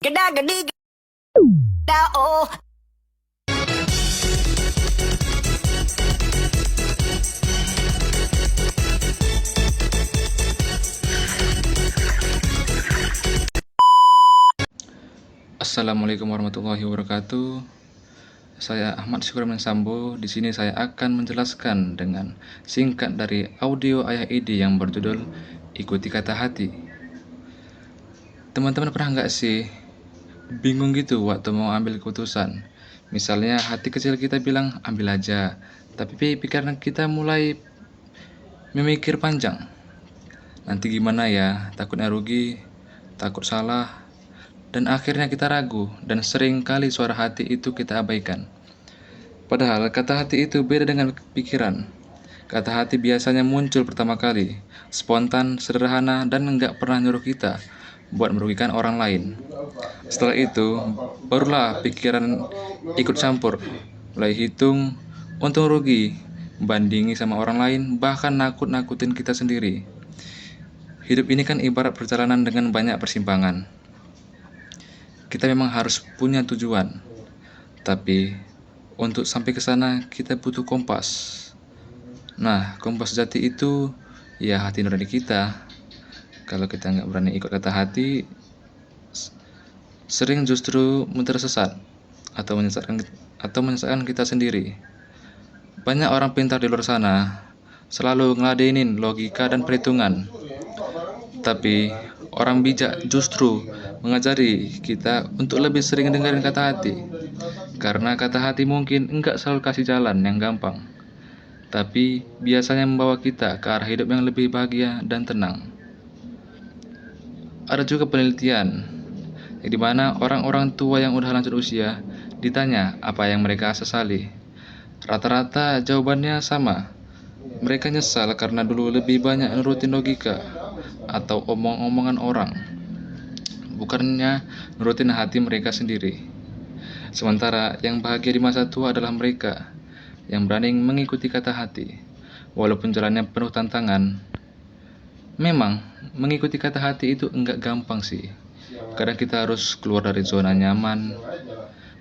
Geda oh. Assalamualaikum warahmatullahi wabarakatuh. Saya Ahmad Syukurman Sambo. Di sini saya akan menjelaskan dengan singkat dari audio Ayah Ide yang berjudul Ikuti Kata Hati. Teman-teman pernah nggak sih bingung gitu waktu mau ambil keputusan? Misalnya hati kecil kita bilang ambil aja, tapi pikiran kita mulai memikir panjang. Nanti gimana ya? Takutnya rugi, takut salah, dan akhirnya kita ragu, dan sering kali suara hati itu kita abaikan. Padahal kata hati itu beda dengan pikiran. Kata hati biasanya muncul pertama kali, spontan, sederhana, dan nggak pernah nyuruh kita buat merugikan orang lain. Setelah itu, barulah pikiran ikut campur, mulai hitung untung rugi, bandingi sama orang lain, bahkan nakut-nakutin kita sendiri. Hidup ini kan ibarat perjalanan dengan banyak persimpangan. Kita memang harus punya tujuan, tapi untuk sampai ke sana kita butuh kompas. Nah, kompas jati itu ya hati nurani kita. Kalau kita nggak berani ikut kata hati, sering justru tersesat atau menyesatkan kita sendiri. Banyak orang pintar di luar sana selalu ngeladenin logika dan perhitungan, tapi orang bijak justru mengajari kita untuk lebih sering dengerin kata hati. Karena kata hati mungkin enggak selalu kasih jalan yang gampang, tapi biasanya membawa kita ke arah hidup yang lebih bahagia dan tenang. Ada juga penelitian di mana orang-orang tua yang udah lanjut usia ditanya apa yang mereka sesali. Rata-rata jawabannya sama. Mereka nyesal karena dulu lebih banyak nurutin logika atau omong-omongan orang, bukannya nurutin hati mereka sendiri. Sementara yang bahagia di masa tua adalah mereka yang berani mengikuti kata hati, walaupun jalannya penuh tantangan. Memang, mengikuti kata hati itu enggak gampang sih. Kadang kita harus keluar dari zona nyaman,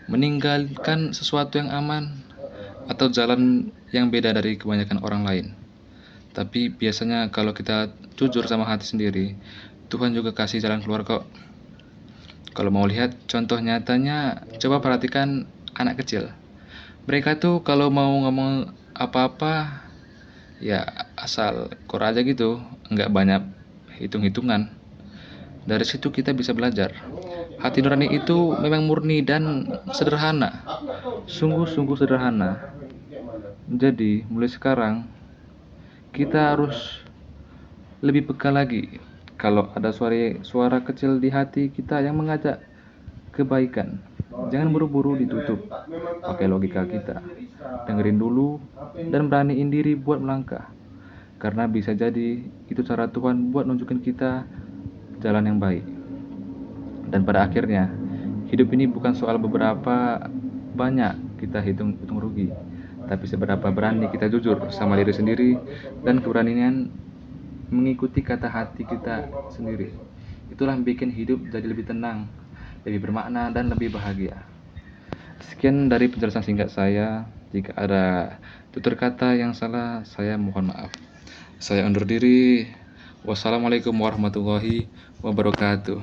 meninggalkan sesuatu yang aman, atau jalan yang beda dari kebanyakan orang lain. Tapi biasanya kalau kita jujur sama hati sendiri, Tuhan juga kasih jalan keluar kok. Kalau mau lihat contoh nyatanya, coba perhatikan anak kecil. Mereka tuh kalau mau ngomong apa-apa, ya asal kor aja gitu, nggak banyak hitung-hitungan. Dari situ kita bisa belajar. Hati nurani itu memang murni dan sederhana, sungguh-sungguh sederhana. Jadi mulai sekarang kita harus lebih peka lagi. Kalau ada suara kecil di hati kita yang mengajak kebaikan, jangan buru-buru ditutup pakai logika kita. Dengerin dulu dan beraniin diri buat melangkah. Karena bisa jadi itu cara Tuhan buat nunjukin kita jalan yang baik. Dan pada akhirnya, hidup ini bukan soal beberapa banyak kita hitung rugi, tapi seberapa berani kita jujur sama diri sendiri dan keberanian mengikuti kata hati kita sendiri. Itulah yang bikin hidup jadi lebih tenang, lebih bermakna, dan lebih bahagia. Sekian dari penjelasan singkat saya. Jika ada tutur kata yang salah, saya mohon maaf. Saya undur diri. Wassalamualaikum warahmatullahi wabarakatuh.